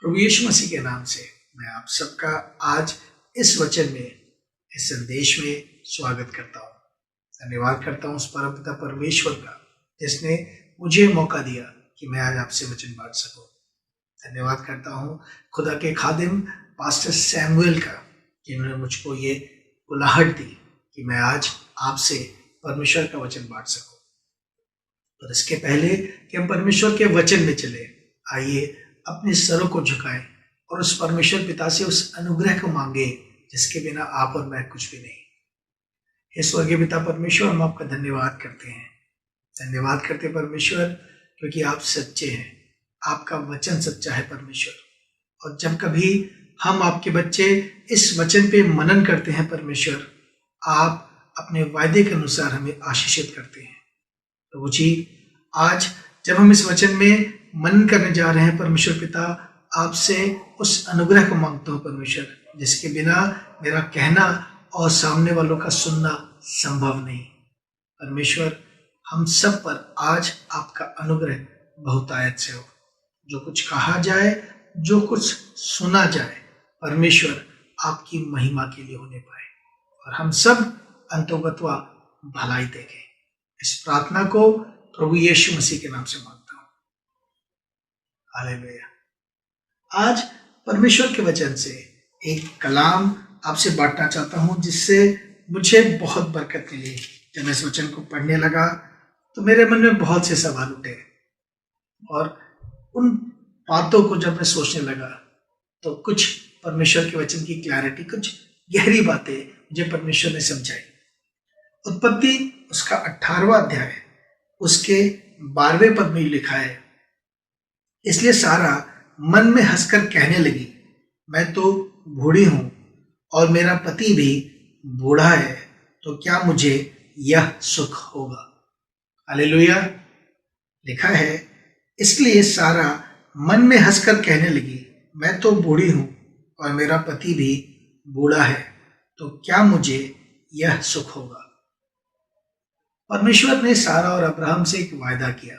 प्रभु यीशु मसीह के नाम से मैं आप सबका आज इस वचन में, इस संदेश में स्वागत करता हूँ। धन्यवाद करता हूँ उस परमपिता परमेश्वर का जिसने मुझे मौका दिया कि मैं आज आपसे वचन बांट सकूं। धन्यवाद करता हूँ खुदा के खादिम पास्टर सैमुअल का कि उन्होंने मुझको ये बुलाहट दी कि मैं आज आपसे परमेश्वर का वचन बांट सकूं। और इसके पहले कि हम परमेश्वर के वचन में चले, आइए अपने सरों को झुकाएं और उस परमेश्वर पिता से उस अनुग्रह को मांगे जिसके बिना आप और मैं कुछ भी नहीं। हे स्वर्गीय पिता परमेश्वर, हम आपका धन्यवाद करते हैं। धन्यवाद करते परमेश्वर क्योंकि आप सच्चे हैं, आपका वचन सच्चा है परमेश्वर। और जब कभी हम आपके बच्चे इस वचन पे मनन करते हैं परमेश्वर, आप अपने वायदे के अनुसार हमें आशीषित करते हैं। प्रभु जी, आज जब हम इस वचन में मनन करने जा रहे हैं परमेश्वर पिता, आपसे उस अनुग्रह को मांगता हूँ परमेश्वर जिसके बिना मेरा कहना और सामने वालों का सुनना संभव नहीं। परमेश्वर, हम सब पर आज आपका अनुग्रह बहुतायत से हो। जो कुछ कहा जाए, जो कुछ सुना जाए, परमेश्वर आपकी महिमा के लिए होने पाए और हम सब अंतोगत्वा भलाई देखें। इस प्रार्थना को प्रभु यीशु मसीह के नाम से मांगता हूँ, हालेलुया। आज परमेश्वर के वचन से एक कलाम आपसे बांटना चाहता हूँ जिससे मुझे बहुत बरकत मिली। जब मैं इस वचन को पढ़ने लगा तो मेरे मन में बहुत से सवाल उठे और उन बातों को जब मैं सोचने लगा तो कुछ परमेश्वर के वचन की क्लैरिटी, कुछ गहरी बातें मुझे परमेश्वर ने समझाई। उत्पत्ति उसका 18वां अध्याय उसके 12वें पद में लिखा है, इसलिए सारा मन में हंसकर कहने लगी, मैं तो बूढ़ी हूं और मेरा पति भी बूढ़ा है, तो क्या मुझे यह सुख होगा। हालेलुया। लिखा है, इसलिए सारा मन में हंसकर कहने लगी, मैं तो बूढ़ी हूं और मेरा पति भी बूढ़ा है, तो क्या मुझे यह सुख होगा। परमेश्वर ने सारा और अब्राहम से एक वायदा किया।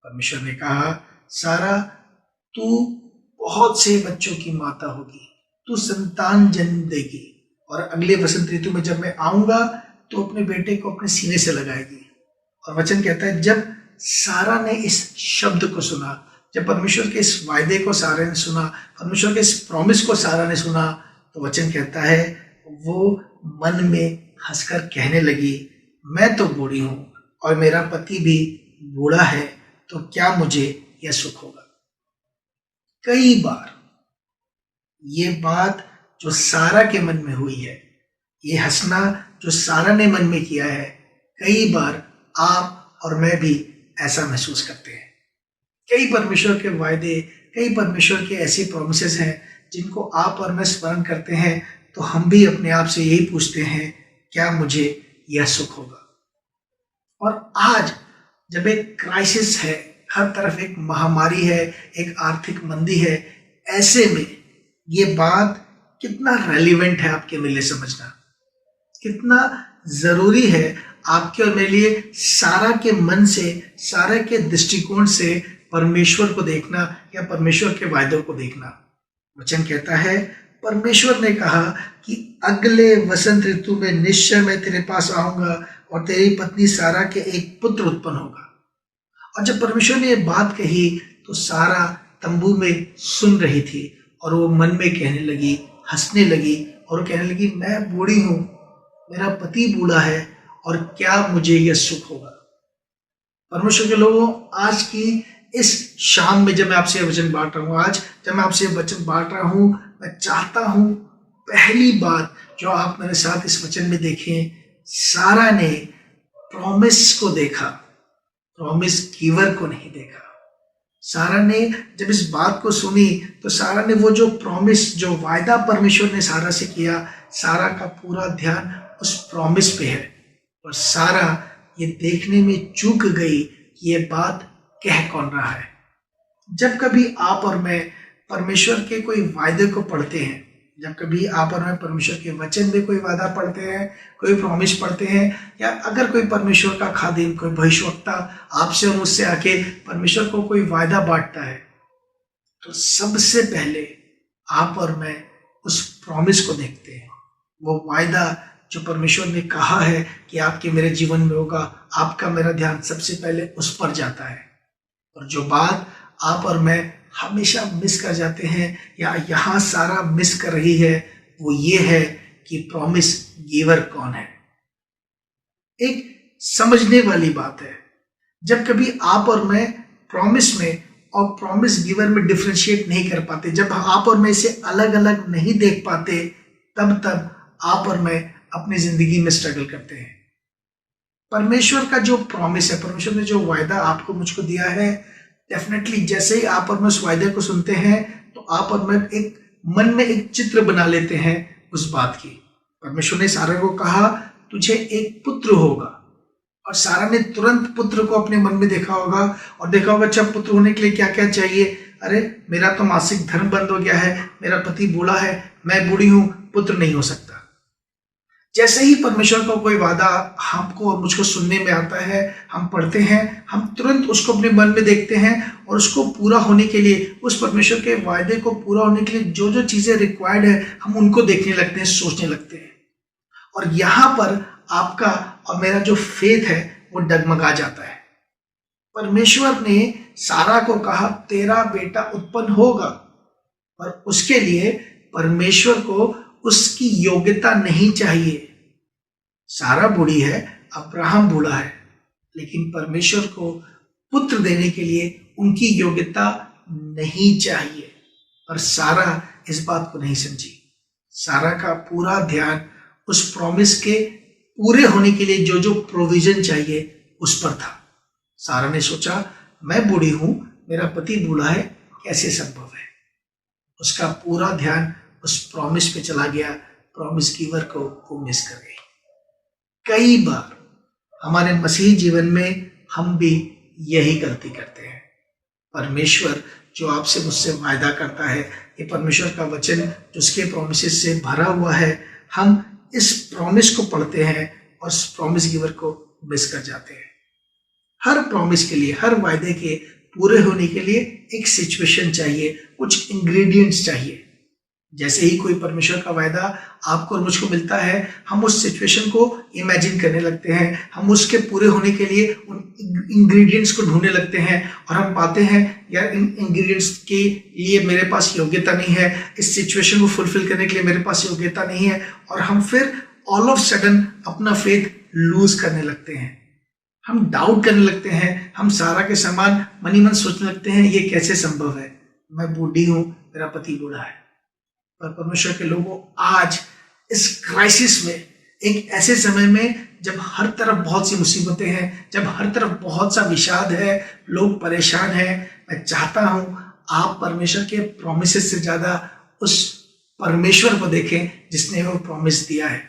परमेश्वर ने कहा, सारा तू बहुत से बच्चों की माता होगी, तू संतान जन्म देगी और अगले वसंत ऋतु में जब मैं आऊंगा तो अपने बेटे को अपने सीने से लगाएगी। और वचन कहता है, जब सारा ने इस शब्द को सुना, जब परमेश्वर के इस वायदे को सारा ने सुना, परमेश्वर के इस प्रॉमिस को सारा ने सुना, तो वचन कहता है वो मन में हंसकर कहने लगी, मैं तो बूढ़ी हूं और मेरा पति भी बूढ़ा है, तो क्या मुझे यह सुख होगा। कई बार ये बात जो सारा के मन में हुई है, ये हंसना जो सारा ने मन में किया है, कई बार आप और मैं भी ऐसा महसूस करते हैं। कई परमेश्वर के वायदे, कई परमेश्वर के ऐसे प्रोमिसेस हैं जिनको आप और मैं स्मरण करते हैं, तो हम भी अपने आप से यही पूछते हैं, क्या मुझे यह सुख होगा। और आज जब एक क्राइसिस है, हर तरफ एक महामारी है, एक आर्थिक मंदी है, ऐसे में ये बात कितना रेलिवेंट है आपके मेरे लिए समझना, कितना जरूरी है आपके और मेरे लिए सारा के मन से, सारा के दृष्टिकोण से परमेश्वर को देखना या परमेश्वर के वायदों को देखना। वचन कहता है, परमेश्वर ने कहा कि अगले वसंत ऋतु में निश्चय मैं तेरे पास आऊंगा और तेरी पत्नी सारा के एक पुत्र उत्पन्न होगा। और जब परमेश्वर ने ये बात कही तो सारा तंबू में सुन रही थी और वो मन में कहने लगी, हंसने लगी और कहने लगी, मैं बूढ़ी हूं, मेरा पति बूढ़ा है और क्या मुझे यह सुख होगा। परमेश्वर के लोगों, आज की इस शाम में जब मैं आपसे वचन बांट रहा हूँ, आज जब मैं आपसे वचन बांट रहा हूँ, मैं चाहता हूँ पहली बात जो आप मेरे साथ इस वचन में देखें, सारा ने प्रॉमिस को देखा, प्रॉमिस गिवर को नहीं देखा। सारा ने जब इस बात को सुनी तो सारा ने वो जो प्रॉमिस, जो वायदा परमेश्वर ने सारा से किया, सारा का पूरा ध्यान उस प्रॉमिस पे है। और सारा ये देखने में चूक गई कि ये बात कह कौन रहा है। जब कभी आप और मैं परमेश्वर के कोई वायदे को पढ़ते हैं, जब कभी आप और मैं परमेश्वर के वचन में कोई वादा पढ़ते हैं, कोई प्रॉमिस पढ़ते हैं, या अगर कोई परमेश्वर का खादिम, कोई भविष्यवक्ता आपसे और मुझसे आके परमेश्वर को कोई वायदा बांटता है, तो सबसे पहले आप और मैं उस प्रॉमिस को देखते हैं, वो वायदा जो परमेश्वर ने कहा है कि आपके मेरे जीवन में होगा, आपका मेरा ध्यान सबसे पहले उस पर जाता है। और जो बात आप और मैं हमेशा मिस कर जाते हैं या यहाँ सारा मिस कर रही है, वो ये है कि प्रॉमिस गिवर कौन है। एक समझने वाली बात है, जब कभी आप और मैं प्रॉमिस में और प्रॉमिस गिवर में डिफरेंशिएट नहीं कर पाते, जब आप और मैं इसे अलग अलग नहीं देख पाते, तब आप और मैं अपनी जिंदगी में स्ट्रगल करते हैं। परमेश्वर का जो प्रॉमिस है, परमेश्वर ने जो वायदा आपको मुझको दिया है, डेफिनेटली जैसे ही आप और मैं उस वायदे को सुनते हैं तो आप और मैं एक मन में एक चित्र बना लेते हैं उस बात की। परमेश्वर ने सारा को कहा तुझे एक पुत्र होगा, और सारा ने तुरंत पुत्र को अपने मन में देखा होगा और देखा होगा अच्छा पुत्र होने के लिए क्या क्या चाहिए। अरे मेरा तो मासिक धर्म बंद हो गया है, मेरा पति बूढ़ा है, मैं बूढ़ी हूं, पुत्र नहीं हो सकता। जैसे ही परमेश्वर का कोई वादा हमको और मुझको सुनने में आता है, हम पढ़ते हैं, हम तुरंत उसको अपने मन में देखते हैं और उसको पूरा होने के लिए, उस परमेश्वर के वायदे को पूरा होने के लिए जो जो चीजें रिक्वायर्ड है, हम उनको देखने लगते हैं, सोचने लगते हैं। और यहां पर आपका और मेरा जो फेथ है वो डगमगा जाता है। परमेश्वर ने सारा को कहा तेरा बेटा उत्पन्न होगा, और उसके लिए परमेश्वर को उसकी योग्यता नहीं चाहिए। सारा बूढ़ी है, अब्राहम बूढ़ा है, लेकिन परमेश्वर को पुत्र देने के लिए उनकी योग्यता नहीं चाहिए। पर सारा इस बात को नहीं समझी। सारा का पूरा ध्यान उस प्रॉमिस के पूरे होने के लिए जो जो प्रोविजन चाहिए उस पर था। सारा ने सोचा मैं बूढ़ी हूं, मेरा पति बूढ़ा है, कैसे संभव है। उसका पूरा ध्यान उस प्रॉमिस पे चला गया, प्रॉमिस गिवर को वो मिस कर गई। कई बार हमारे मसीही जीवन में हम भी यही गलती करते हैं। परमेश्वर जो आपसे मुझसे वायदा करता है, ये परमेश्वर का वचन जो उसके प्रोमिसेस से भरा हुआ है, हम इस प्रॉमिस को पढ़ते हैं और उस प्रॉमिस गिवर को मिस कर जाते हैं। हर प्रॉमिस के लिए, हर वायदे के पूरे होने के लिए एक सिचुएशन चाहिए, कुछ इंग्रेडिएंट्स चाहिए। जैसे ही कोई परमेश्वर का वायदा आपको और मुझको मिलता है, हम उस सिचुएशन को इमेजिन करने लगते हैं, हम उसके पूरे होने के लिए उन इंग्रेडिएंट्स को ढूंढने लगते हैं, और हम पाते हैं यार इन इंग्रेडिएंट्स के लिए मेरे पास योग्यता नहीं है, इस सिचुएशन को फुलफिल करने के लिए मेरे पास योग्यता नहीं है, और हम फिर ऑल ऑफ सडन अपना फेथ लूज करने लगते हैं। हम डाउट करने लगते हैं, हम सारा के समान मन ही मन सोचने लगते हैं ये कैसे संभव है, मैं बूढ़ी हूं, मेरा पति बूढ़ा है। पर परमेश्वर के लोगों, आज इस क्राइसिस में, एक ऐसे समय में जब हर तरफ बहुत सी मुसीबतें हैं, जब हर तरफ बहुत सा विषाद है, लोग परेशान हैं, मैं चाहता हूं आप परमेश्वर के प्रॉमिसेस से ज्यादा उस परमेश्वर को देखें जिसने वो प्रॉमिस दिया है।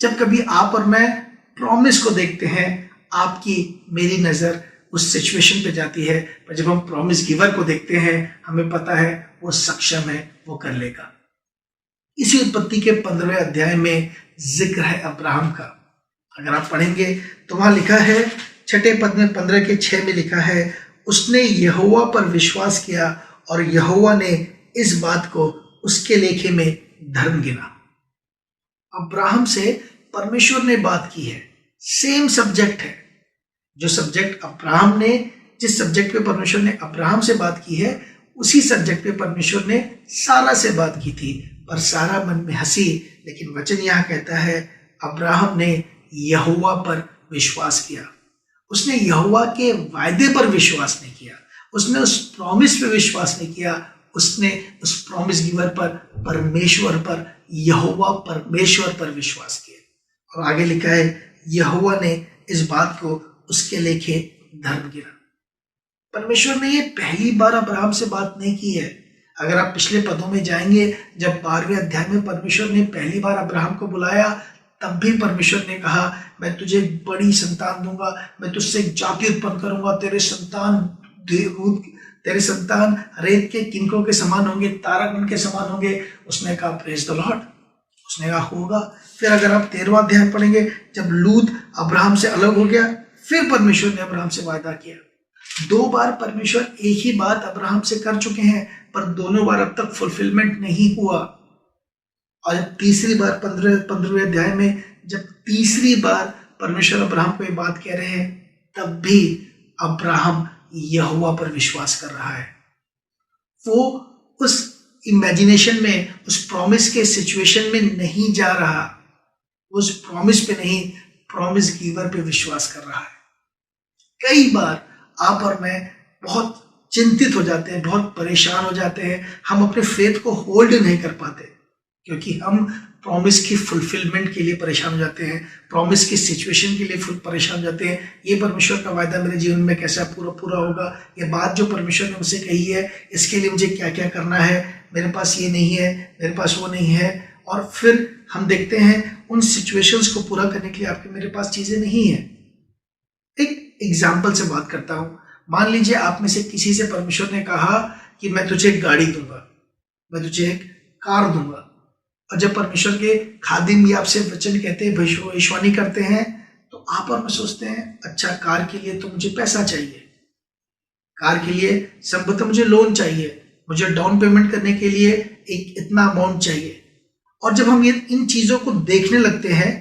जब कभी आप और मैं प्रॉमिस को देखते हैं, आपकी मेरी नजर उस सिचुएशन पे जाती है, पर जब हम प्रॉमिस गिवर को देखते हैं, हमें पता है वो सक्षम है, वो कर लेगा। इसी उत्पत्ति के 15वें अध्याय में जिक्र है अब्राहम का। अगर आप पढ़ेंगे तो वहां लिखा है, छठे पद में 15 के 6 में लिखा है, उसने यहोवा पर विश्वास किया और यहोवा ने इस बात को उसके लेखे में धर्म गिना। अब्राहम से परमेश्वर ने बात की है, सेम सब्जेक्ट है। जो सब्जेक्ट अब्राहम ने, जिस सब्जेक्ट पे परमेश्वर ने अब्राहम से बात की है, उसी सब्जेक्ट पे परमेश्वर ने सारा से बात की थी। पर सारा मन में हंसी, लेकिन वचन यहाँ कहता है अब्राहम ने यहोवा पर विश्वास किया। उसने यहोवा के वायदे पर विश्वास नहीं किया, उसने उस प्रॉमिस पे विश्वास नहीं किया, उसने उस प्रॉमिस गिवर पर, परमेश्वर पर, यहोवा परमेश्वर पर विश्वास किया। और आगे लिखा है यहोवा ने इस बात को उसके लेखे धर्म गिना। परमेश्वर ने ये पहली बार अब्राहम से बात नहीं की है। अगर आप पिछले पदों में जाएंगे, जब 12वें अध्याय में परमेश्वर ने पहली बार अब्राहम को बुलाया, तब भी परमेश्वर ने कहा मैं तुझे बड़ी संतान दूंगा, मैं तुझसे एक जाति उत्पन्न करूंगा, तेरे संतान रेत के किनकों के समान होंगे, तारागण के समान होंगे। उसने कहा प्रेज द लॉर्ड, उसने कहा होगा। फिर अगर आप 13वां अध्याय पढ़ेंगे, जब लूत अब्राहम से अलग हो गया, फिर परमेश्वर ने अब्राहम से वायदा किया। 2 बार परमेश्वर एक ही बात अब्राहम से कर चुके हैं, पर दोनों बार अब तक फुलफिलमेंट नहीं हुआ। और तीसरी बार 15वें अध्याय में जब तीसरी बार परमेश्वर अब्राहम को ये बात कह रहे हैं, तब भी अब्राहम यहोवा पर विश्वास कर रहा है। वो उस इमेजिनेशन में, उस प्रॉमिस के सिचुएशन में नहीं जा रहा, उस प्रॉमिस पे नहीं, प्रॉमिस गिवर पे विश्वास कर रहा है। कई बार आप और मैं बहुत चिंतित हो जाते हैं, बहुत परेशान हो जाते हैं, हम अपने फेथ को होल्ड नहीं कर पाते, क्योंकि हम प्रॉमिस की फुलफिलमेंट के लिए परेशान हो जाते हैं, प्रॉमिस की सिचुएशन के लिए परेशान हो जाते हैं। ये परमेश्वर का वायदा मेरे जीवन में कैसा पूरा होगा, ये बात जो परमेश्वर ने मुझसे कही है, इसके लिए मुझे क्या क्या करना है, मेरे पास ये नहीं है, मेरे पास वो नहीं है। और फिर हम देखते हैं उन सिचुएशंस को पूरा करने के लिए आपके मेरे पास चीजें नहीं है। एक एग्जाम्पल से बात करता हूं। मान लीजिए आप में से किसी से परमेश्वर ने कहा कि मैं तुझे एक गाड़ी दूंगा, मैं तुझे एक कार दूंगा, और जब परमेश्वर के खादिम भी आपसे वचन कहते हैं, भविष्यवाणी करते हैं, तो आप और मैं सोचते हैं अच्छा, कार के लिए तो मुझे पैसा चाहिए, कार के लिए संभवतः मुझे लोन चाहिए, मुझे डाउन पेमेंट करने के लिए एक इतना अमाउंट चाहिए। और जब हम ये इन चीजों को देखने लगते हैं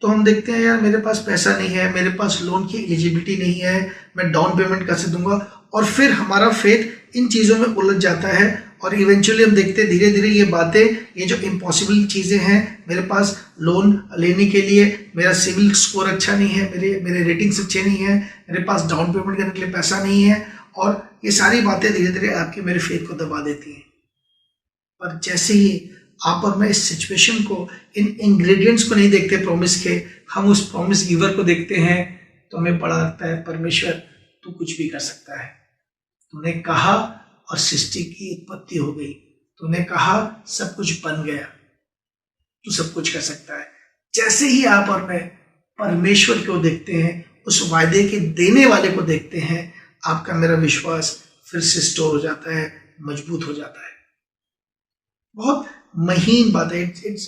तो हम देखते हैं यार मेरे पास पैसा नहीं है, मेरे पास लोन की एलिजिबिलिटी नहीं है, मैं डाउन पेमेंट कैसे दूंगा। और फिर हमारा फेथ इन चीजों में उलझ जाता है और इवेंचुअली हम देखते हैं धीरे धीरे ये बातें, ये जो इम्पॉसिबल चीजें हैं, मेरे पास लोन लेने के लिए मेरा सिविल स्कोर अच्छा नहीं है, मेरे रेटिंग्स अच्छे नहीं है, मेरे पास डाउन पेमेंट करने के लिए पैसा नहीं है, और ये सारी बातें धीरे धीरे आपके मेरे फेथ को दबा देती हैं। पर जैसे ही आप और मैं इस सिचुएशन को, इन इंग्रेडिएंट्स को नहीं देखते प्रॉमिस के, हम उस प्रॉमिस गिवर को देखते हैं, तो हमें बड़ा लगता है परमेश्वर तू कुछ भी कर सकता है, तूने कहा और सृष्टि की उत्पत्ति हो गई, तूने कहा सब कुछ बन गया, तू सब कुछ कर सकता है। जैसे ही आप और मैं परमेश्वर को देखते हैं, उस वायदे के देने वाले को देखते हैं, आपका मेरा विश्वास फिर से स्टोर हो जाता है, मजबूत हो जाता है। बहुत महीन बात है, it's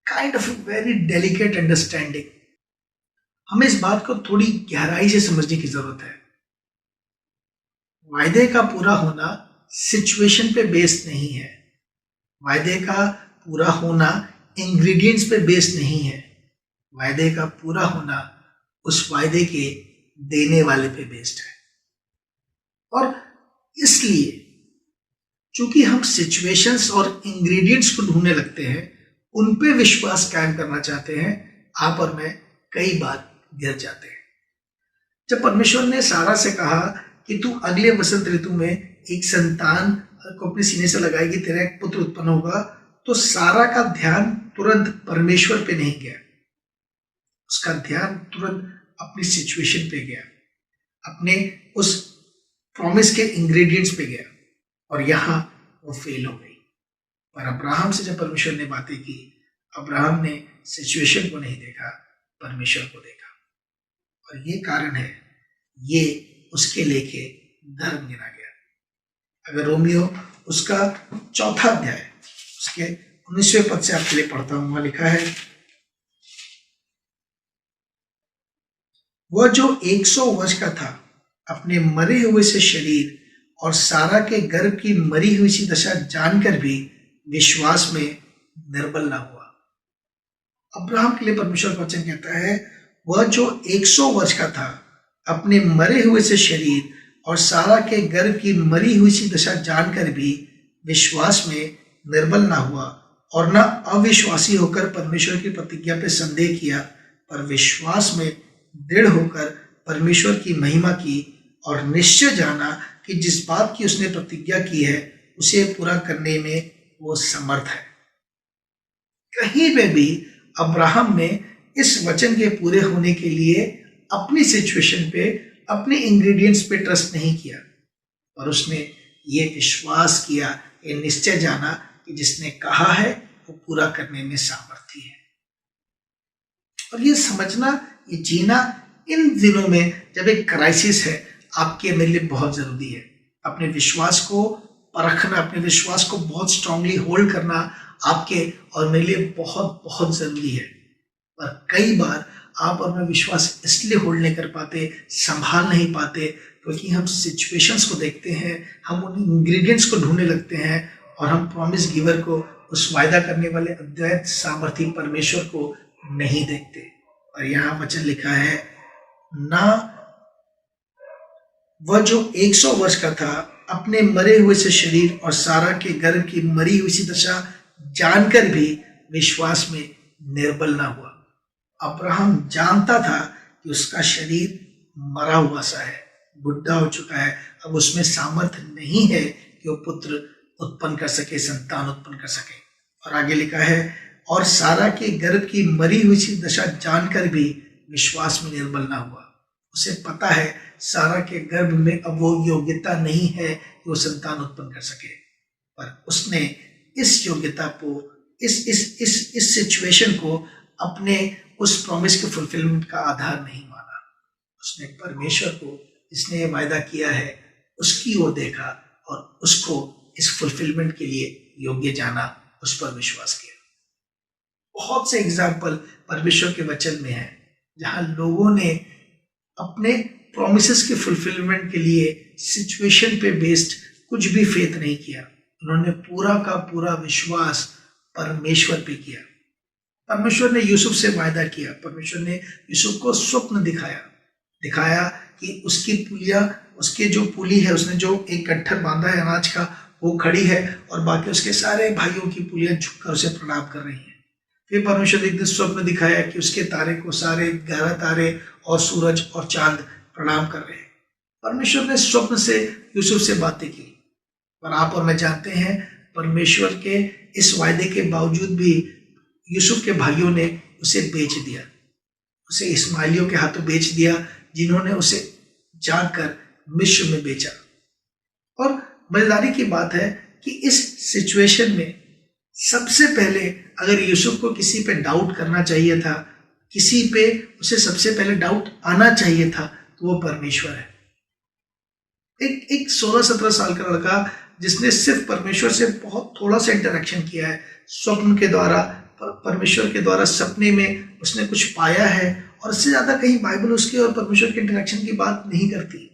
kind of very delicate understanding. हमें इस बात को थोड़ी गहराई से समझने की जरूरत है। वायदे का पूरा होना सिचुएशन पे बेस्ड नहीं है, वायदे का पूरा होना इंग्रेडिएंट्स पे बेस्ड नहीं है, वायदे का पूरा होना उस वायदे के देने वाले पे बेस्ड है। और इसलिए चूंकि हम सिचुएशंस और इंग्रेडिएंट्स को ढूंढने लगते हैं, उन पे विश्वास कायम करना चाहते हैं, आप और मैं कई बार गिर जाते हैं। जब परमेश्वर ने सारा से कहा कि तू अगले वसंत ऋतु में एक संतान को अपने सीने से लगाएगी, तेरा एक पुत्र उत्पन्न होगा, तो सारा का ध्यान तुरंत परमेश्वर पे नहीं गया, उसका ध्यान तुरंत अपनी सिचुएशन पे गया, अपने उस प्रॉमिस के इंग्रेडिएंट्स पे गया, और यहां वो फेल हो गई। पर अब्राहम से जब परमेश्वर ने बातें की, अब्राहम ने सिचुएशन को नहीं देखा, परमेश्वर को देखा, और ये कारण है, ये उसके लेके धर्म गिना गया। अगर रोमियो उसका 4 अध्याय उसके 19वें पद से आपके लिए पढ़ता हूं, वहां लिखा है, वह जो 100 वर्ष का था, अपने मरे हुए से शरीर और सारा के गर्भ की मरी हुई सी दशा जानकर भी विश्वास में निर्बल ना हुआ। अब्राहम के लिए परमेश्वर का वचन कहता है, वह जो 100 वर्ष का था, अपने मरे हुए से शरीर और सारा के गर्भ की मरी हुई सी दशा जानकर भी विश्वास में निर्बल ना हुआ, और न अविश्वासी होकर परमेश्वर की प्रतिज्ञा पे संदेह किया, पर विश्वास में दृढ़ होकर परमेश्वर की महिमा की, और निश्चय जाना कि जिस बात की उसने प्रतिज्ञा की है उसे पूरा करने में वो समर्थ है। कहीं पे भी अब्राहम ने इस वचन के पूरे होने के लिए अपनी सिचुएशन पे, अपने इंग्रेडिएंट्स पे ट्रस्ट नहीं किया, और उसने ये विश्वास किया, ये निश्चय जाना कि जिसने कहा है वो पूरा करने में सामर्थ्य है। और ये समझना, ये जीना इन दिनों में जब एक क्राइसिस है, आपके मेरे लिए बहुत जरूरी है। अपने विश्वास को परखना, अपने विश्वास को बहुत स्ट्रांगली होल्ड करना आपके और मेरे लिए बहुत बहुत जरूरी है। पर कई बार आप और मैं विश्वास इसलिए होल्ड नहीं कर पाते, संभाल नहीं पाते, क्योंकि हम सिचुएशंस को देखते हैं, हम उन इंग्रेडिएंट्स को ढूंढने लगते हैं और हम प्रॉमिस गिवर को, उस वायदा करने वाले अद्वैत सामर्थी परमेश्वर को नहीं देखते। और यहाँ वचन लिखा है, ना वह जो 100 वर्ष का था अपने मरे हुए से शरीर और सारा के गर्भ की मरी हुई सी दशा जानकर भी विश्वास में निर्बल ना हुआ। अब्राहम जानता था कि उसका शरीर मरा हुआ सा है, बुढ़ा हो चुका है, अब उसमें सामर्थ्य नहीं है कि वो पुत्र उत्पन्न कर सके, संतान उत्पन्न कर सके। और आगे लिखा है, और सारा के गर्भ की मरी हुई सी दशा जानकर भी विश्वास में निर्बल ना हुआ। उसे पता है सारा के गर्भ में अब वो योग्यता नहीं है कि वो संतान उत्पन्न कर सके, पर उसने इस योग्यता को, इस सिचुएशन को अपने उस प्रॉमिस के फुलफिलमेंट का आधार नहीं माना। उसने परमेश्वर को, जिसने ये वायदा किया है, उसकी ओर देखा और उसको इस फुलफिलमेंट के लिए योग्य जाना, उस पर विश्वास किया। बहुत से एग्जाम्पल परमेश्वर के वचन में है जहां लोगों ने अपने प्रोमिसेस के फुलफिलमेंट के लिए सिचुएशन पे बेस्ड कुछ भी फेथ नहीं किया। उन्होंने पूरा का पूरा विश्वास परमेश्वर पे किया। परमेश्वर ने यूसुफ से वायदा किया, परमेश्वर ने यूसुफ को स्वप्न दिखाया कि उसकी पुलिया, उसके जो पुली है, उसने जो एक गट्ठर बांधा है अनाज का, वो खड़ी है और बाकी उसके सारे भाइयों की पुलियां झुककर उसे प्रणाम कर रही हैं। फिर परमेश्वर ने एक दिन स्वप्न दिखाया कि उसके तारे को सारे 11 तारे और सूरज और चांद प्रणाम कर रहे हैं। परमेश्वर ने स्वप्न से यूसुफ से बातें की, पर आप और मैं जानते हैं परमेश्वर के इस वायदे के बावजूद भी यूसुफ के भाइयों ने उसे बेच दिया, उसे इस्माइलियों के हाथों बेच दिया, जिन्होंने उसे जाकर मिस्र में बेचा। और मजेदारी की बात है कि इस सिचुएशन में सबसे पहले अगर यूसुफ को किसी पे डाउट करना चाहिए था, किसी पे उसे सबसे पहले डाउट आना चाहिए था, तो वो परमेश्वर है। एक 16-17 साल का लड़का जिसने सिर्फ परमेश्वर से बहुत थोड़ा सा इंटरेक्शन किया है, स्वप्न के द्वारा, परमेश्वर के द्वारा सपने में उसने कुछ पाया है, और इससे ज्यादा कहीं बाइबल उसके और परमेश्वर के इंटरेक्शन की बात नहीं करती।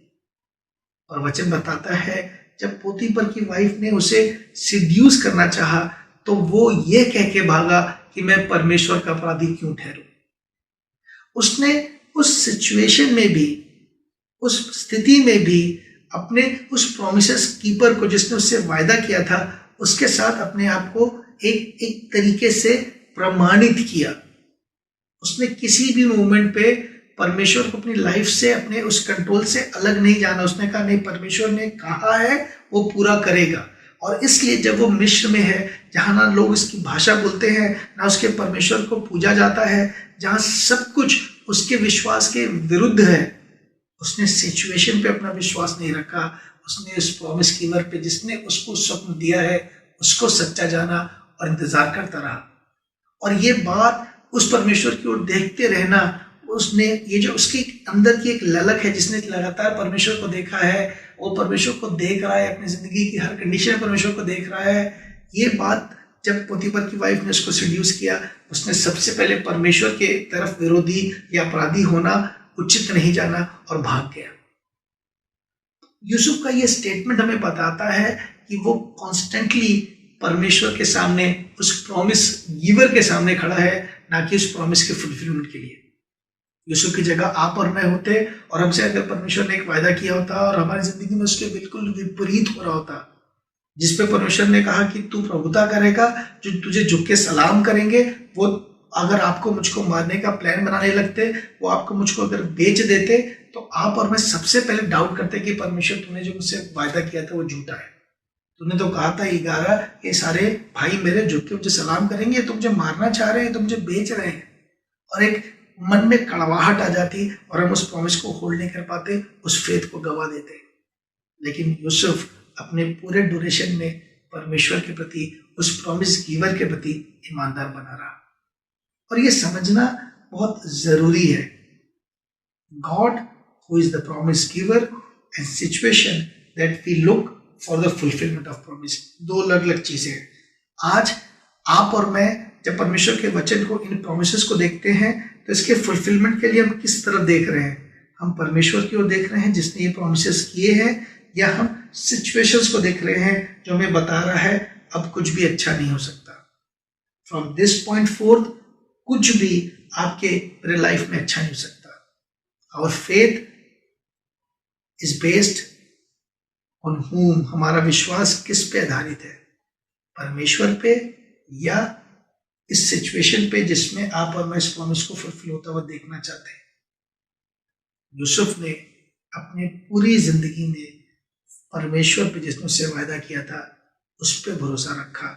और वचन बताता है जब पोतीफर की वाइफ ने उसे सिड्यूस करना चाहा तो वो ये कह के भागा कि मैं परमेश्वर का अपराधी क्यों ठहरूं। उसने उस सिचुएशन में भी, उस स्थिति में भी अपने उस प्रोमिसेस कीपर को, जिसने उससे वायदा किया था, उसके साथ अपने आप को एक तरीके से प्रमाणित किया। उसने किसी भी मोमेंट पे परमेश्वर को अपनी लाइफ से, अपने उस कंट्रोल से अलग नहीं जाना। उसने कहा नहीं, परमेश्वर ने कहा है वो पूरा करेगा। और इसलिए जब वो मिस्र में है, जहां ना लोग उसकी भाषा बोलते हैं, ना उसके परमेश्वर को पूजा जाता है, जहां सब कुछ उसके विश्वास के विरुद्ध है, उसने सिचुएशन पे अपना विश्वास नहीं रखा। उसने उस प्रॉमिस कीपर पे, जिसने उसको स्वप्न दिया है, उसको सच्चा जाना और इंतजार करता रहा। और ये बात, उस परमेश्वर की ओर देखते रहना, उसने ये जो उसके अंदर की एक ललक है, जिसने लगातार परमेश्वर को देखा है, वो परमेश्वर को देख रहा है, अपनी जिंदगी की हर कंडीशन में परमेश्वर को देख रहा है। ये बात जब पोतीफर की वाइफ ने उसको सिड्यूस किया, उसने सबसे पहले परमेश्वर के तरफ विरोधी या अपराधी होना उचित नहीं जाना और भाग गया। यूसुफ का ये स्टेटमेंट हमें बताता है कि वो कॉन्स्टेंटली परमेश्वर के सामने, उस प्रॉमिस गिवर के सामने खड़ा है, ना कि उस प्रॉमिस के फुलफिलमेंट के लिए। यूसुफ की जगह आप और मैं होते और हमसे अगर परमेश्वर ने एक वायदा किया होता और हमारी जिंदगी में उसके बिल्कुल विपरीत हो रहा होता, जिसपे परमेश्वर ने कहा कि तू प्रभुता करेगा, जो तुझे झुक के सलाम करेंगे, वो अगर आपको मुझको मारने का प्लान बनाने लगते, वो आपको मुझको अगर बेच देते, तो आप और मैं सबसे पहले डाउट करते कि परमेश्वर तूने जो मुझसे वायदा किया था वो झूठा है। तूने तो कहा था 11 ये सारे भाई मेरे झुक के मुझे सलाम करेंगे, तो मुझे मारना चाह रहे हैं, तो मुझे बेच रहे हैं। और एक मन में कड़वाहट आ जाती और हम उस प्रॉमिस को होल्ड नहीं कर पाते, उस फेथ को गवा देते। लेकिन यूसुफ अपने पूरे ड्यूरेशन में परमेश्वर के प्रति, उस प्रॉमिस गिवर के प्रति ईमानदार बना रहा। और ये समझना बहुत जरूरी है, God who is the promise giver and situation that we look for the fulfilment of promise, दो अलग अलग चीजें हैं। आज आप और मैं जब परमेश्वर के वचन को, इन प्रोमिसेस को देखते हैं, तो इसके फुलफिलमेंट के लिए हम किस तरफ देख रहे हैं? हम परमेश्वर की ओर देख रहे हैं जिसने ये प्रॉमिसेस किए हैं, या हम सिचुएशंस को देख रहे हैं जो हमें बता रहा है अब कुछ भी अच्छा नहीं हो सकता? फ्रॉम दिस पॉइंट फोर्थ कुछ भी आपके पूरे लाइफ में अच्छा नहीं हो सकता। Our faith is based on whom, हमारा विश्वास किस पे आधारित है? परमेश्वर पे या इस सिचुएशन पे जिसमें आप और मैं इस प्रॉमिस को फुलफिल होता हुआ देखना चाहते हैं? यूसुफ ने अपने पूरी जिंदगी में परमेश्वर पे जिसने उससे वायदा किया था उस पे भरोसा रखा,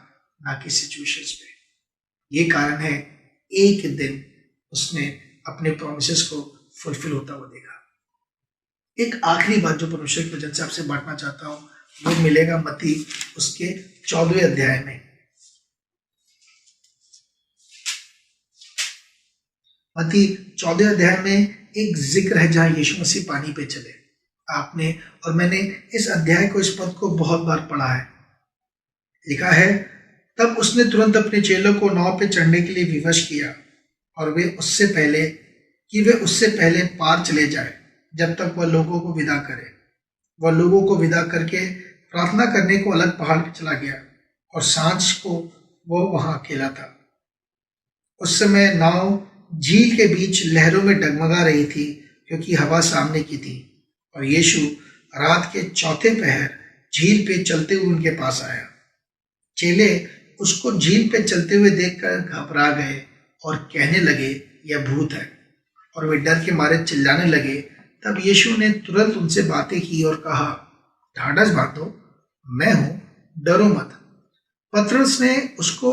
ना कि सिचुएशंस पे। ये कारण है एक दिन उसने अपने प्रोमिसेस को फुलफिल होता हुआ देखा। एक आखिरी बात जो परमेश्वर के वचन से आपसे बांटना चाहता हूं वो मिलेगा मत्ती उसके 14वें अध्याय में। मत्ती 14वें अध्याय में एक जिक्र है जहां यीशु मसीह पानी पे चले। आपने और मैंने इस अध्याय को, इस पद को बहुत बार पढ़ा है। लिखा है, तब उसने तुरंत अपने चेलों को नाव पे चढ़ने के लिए विवश किया और वे उससे पहले पार चले जाए जब तक वह लोगों को विदा करे। वह लोगों को विदा करके प्रार्थना करने को अलग पहाड़ पर चला गया और सांझ को वो वहां अकेला था। उस समय नाव झील के बीच लहरों में डगमगा रही थी क्योंकि हवा सामने की थी, और यीशु रात के चौथे पहर झील पे चलते हुए उनके पास आया। चेले उसको झील पे चलते हुए देखकर घबरा गए और कहने लगे, यह भूत है, और वे डर के मारे चिल्लाने लगे। तब यीशु ने तुरंत उनसे बातें की और कहा, ढाढ़स बांधो, मैं हूं, डरो मत। पतरस ने उसको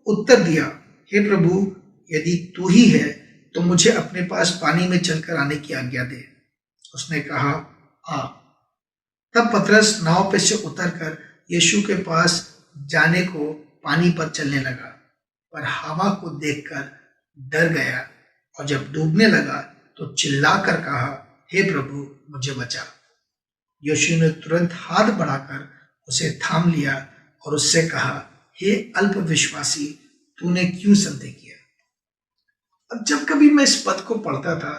उत्तर दिया, हे प्रभु, यदि तू ही है तो मुझे अपने पास पानी में चलकर आने की आज्ञा दे। उसने कहा, आ। तब पतरस नाव पे से उतरकर यीशु के पास जाने को पानी पर चलने लगा, पर हवा को देखकर डर गया, और जब डूबने लगा तो चिल्लाकर कहा, हे प्रभु, मुझे बचा। यीशु ने तुरंत हाथ बढ़ाकर उसे थाम लिया और उससे कहा, हे अल्पविश्वासी, तूने क्यों संदेह किया? अब जब कभी मैं इस पद को पढ़ता था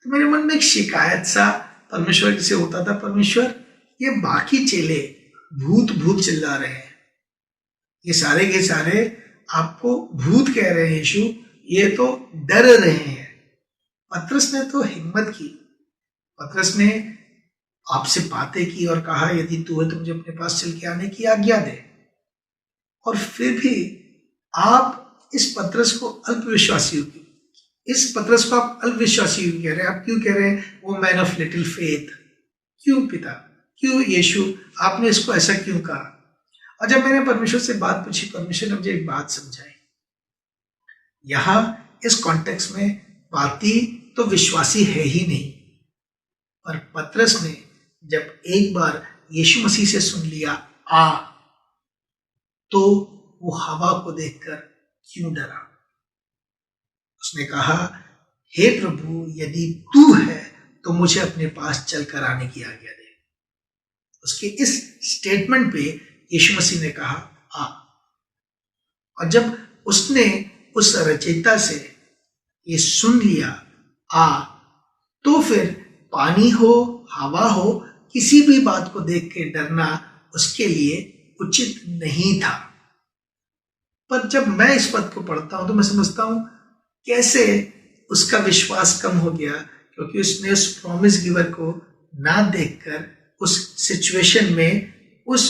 तो मेरे मन में एक शिकायत सा परमेश्वर से होता था, परमेश्वर, ये बाकी चेले भूत भूत चिल्ला रहे हैं, ये सारे के सारे आपको भूत कह रहे हैं यीशु, ये तो डर रहे हैं। पतरस ने तो हिम्मत की, पतरस ने आपसे बातें की और कहा, यदि तू है तो मुझे अपने पास चल के आने की आज्ञा दे। और फिर भी आप इस पतरस को अल्पविश्वासी आप अल्पविश्वासी कह रहे हैं। आप क्यों कह रहे हैं वो मैन ऑफ लिटिल फेथ? क्यों पिता, क्यों यीशु, आपने इसको ऐसा क्यों कहा? और जब मैंने परमेश्वर से बात पूछी, परमेश्वर ने मुझे एक बात समझाई। यहां इस कॉन्टेक्स्ट में पाती तो विश्वासी है ही नहीं, पर पतरस ने जब एक बार यीशु मसीह से सुन लिया आ, तो वो हवा को देखकर क्यों डरा? उसने कहा, हे प्रभु, यदि तू है तो मुझे अपने पास चलकर आने की आज्ञा दे। उसके इस स्टेटमेंट पे यीशु मसीह ने कहा, आ। और जब उसने उस रचयिता से ये सुन लिया, आ, तो फिर पानी हो, हवा हो, किसी भी बात को देख के डरना उसके लिए उचित नहीं था। पर जब मैं इस पद को पढ़ता हूं तो मैं समझता हूं कैसे उसका विश्वास कम हो गया, क्योंकि उसने उस प्रॉमिस गिवर को ना देखकर उस सिचुएशन में उस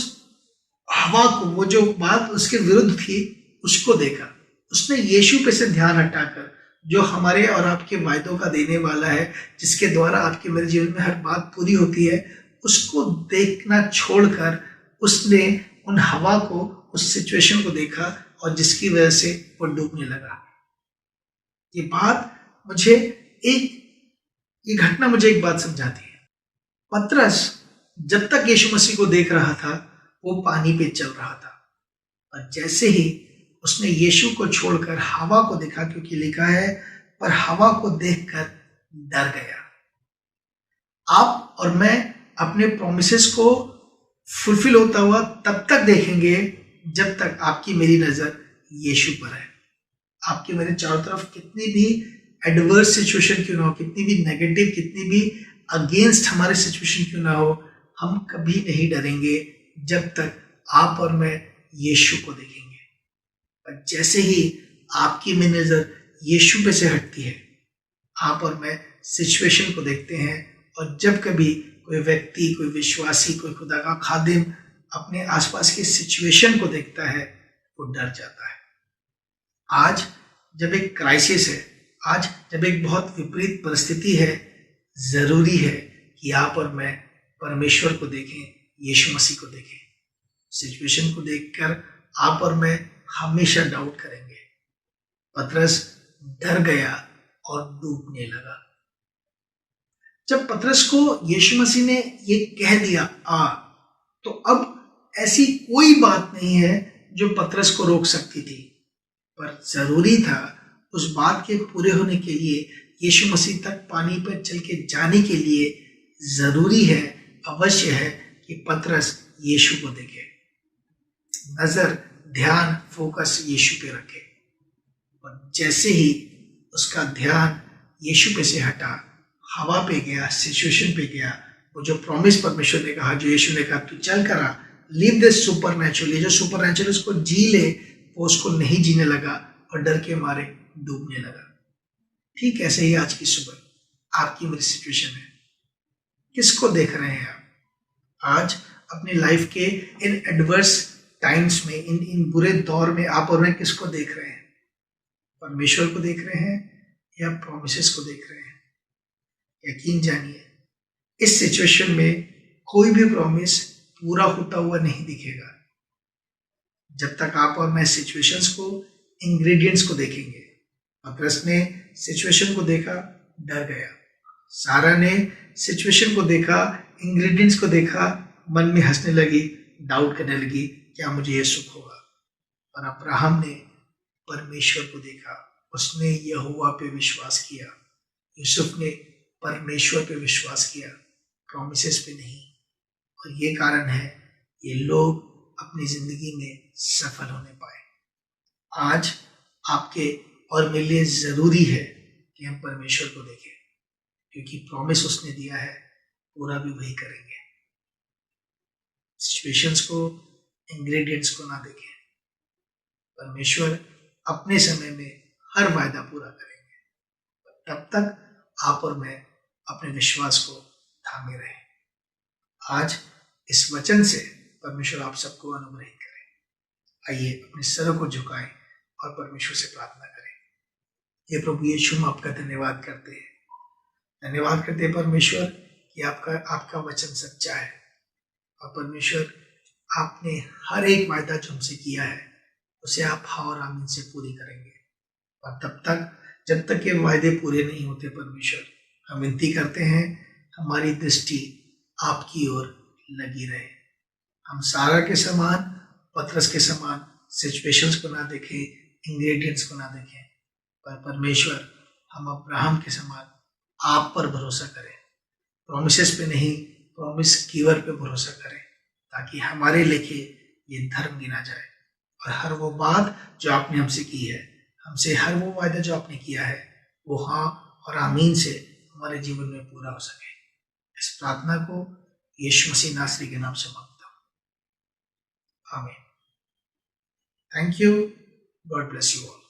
हवा को, वो जो बात उसके विरुद्ध थी, उसको देखा। उसने यीशु पे से ध्यान हटाकर, जो हमारे और आपके वायदों का देने वाला है, जिसके द्वारा आपके मेरे जीवन में हर बात पूरी होती है, उसको देखना छोड़कर उसने उन हवा को, उस सिचुएशन को देखा, और जिसकी वजह से वो डूबने लगा। ये घटना मुझे एक बात समझाती है। पतरस जब तक यीशु मसीह को देख रहा था वो पानी पे चल रहा था, और जैसे ही उसने यीशु को छोड़कर हवा को देखा, क्योंकि लिखा है, पर हवा को देखकर डर गया। आप और मैं अपने प्रोमिसेस को फुलफिल होता हुआ तब तक देखेंगे जब तक आपकी मेरी नजर यीशु पर है। आपके मेरे चारों तरफ कितनी भी एडवर्स सिचुएशन क्यों ना हो, कितनी भी नेगेटिव, कितनी भी अगेंस्ट हमारे सिचुएशन क्यों ना हो, हम कभी नहीं डरेंगे जब तक आप और मैं यीशु को देखेंगे। और जैसे ही आपकी में नजर यीशु पे से हटती है, आप और मैं सिचुएशन को देखते हैं, और जब कभी कोई व्यक्ति, कोई विश्वासी, कोई खुदा का खादिम अपने आसपास के सिचुएशन को देखता है, वो डर जाता है। आज जब एक क्राइसिस है, आज जब एक बहुत विपरीत परिस्थिति है, जरूरी है कि आप और मैं परमेश्वर को देखें, यीशु मसीह को देखें। सिचुएशन को देखकर आप और मैं हमेशा डाउट करेंगे। पतरस डर गया और डूबने लगा। जब पतरस को यीशु मसीह ने ये कह दिया आ, तो अब ऐसी कोई बात नहीं है जो पतरस को रोक सकती थी, पर जरूरी था उस बात के पूरे होने के लिए, यीशु मसीह तक पानी पर चल के जाने के लिए जरूरी है, अवश्य है कि पतरस यीशु को देखे, नजर, ध्यान, फोकस यीशु पे रखे। और जैसे ही उसका ध्यान यीशु पे से हटा, हवा पे गया, सिचुएशन पे गया, वो जो प्रॉमिस परमेश्वर ने कहा, जो यीशु ने कहा तू चल करा, लिव दिस सुपरनैचुरल, जो सुपरनैचुरल उसको जी ले, वो उसको नहीं जीने लगा और डर के मारे डूबने लगा। ठीक ऐसे ही आज की सुबह आपकी मेरी सिचुएशन है। किसको देख रहे हैं आप? आज अपनी लाइफ के इन एडवर्स टाइम्स में, इन बुरे दौर में आप और मैं किसको देख रहे हैं? परमेश्वर को देख रहे हैं या प्रॉमिसेस को देख रहे हैं? यकीन जानिए, इस सिचुएशन में कोई भी प्रॉमिस पूरा होता हुआ नहीं दिखेगा जब तक आप और मैं सिचुएशंस को, इंग्रेडिएंट्स को देखेंगे। पतरस ने सिचुएशन को देखा, डर गया। सारा ने सिचुएशन को देखा, इंग्रेडिएंट्स को देखा, मन में हंसने लगी, डाउट करने लगी, क्या मुझे ये सुख होगा? और अब्राहम ने परमेश्वर को देखा, उसने यहोवा पे विश्वास किया। यूसुफ ने परमेश्वर पे विश्वास किया, प्रॉमिसेस पे नहीं। और ये कारण है ये लोग अपनी जिंदगी में सफल होने पाए। आज आपके और मेरे लिए जरूरी है कि हम परमेश्वर को देखें, क्योंकि प्रॉमिस उसने दिया है, पूरा भी वही करेंगे। सिचुएशंस को, इंग्रेडिएंट्स को ना देखें। परमेश्वर अपने समय में हर वायदा पूरा करेंगे। तब तक आप और मैं अपने विश्वास को थामे रहें। आज इस वचन से परमेश्वर आप सबको अनुग्रहित करें। आइए अपने सरों को झुकाएं और परमेश्वर से प्रार्थना करें। ये प्रभु यीशु, हम आपका धन्यवाद करते हैं। धन्यवाद करते हैं परमेश्वर कि आपका वचन सच्चा है। और परमेश्वर, आपने हर एक वायदा जो हमसे किया है उसे आप हाँ और आमीन से पूरी करेंगे। और तब तक, जब तक ये वायदे पूरे नहीं होते परमेश्वर, हम विनती करते हैं हमारी दृष्टि आपकी ओर लगी रहे। हम सारा के समान, पतरस के समान सिचुएशंस को ना देखें, इंग्रेडिएंट्स को ना देखें, पर परमेश्वर हम अब्राहम के समान आप पर भरोसा करें। प्रॉमिसेस पे नहीं, प्रॉमिस कीवर पे भरोसा करें, ताकि हमारे लेखे ये धर्म गिना जाए। और हर वो बात जो आपने हमसे की है, हमसे हर वो वायदा जो आपने किया है, वो हाँ और आमीन से हमारे जीवन में पूरा हो सके। इस प्रार्थना को यीशु मसीह नासरी के नाम से मांगता हूँ, आमीन। Thank you. God bless you all.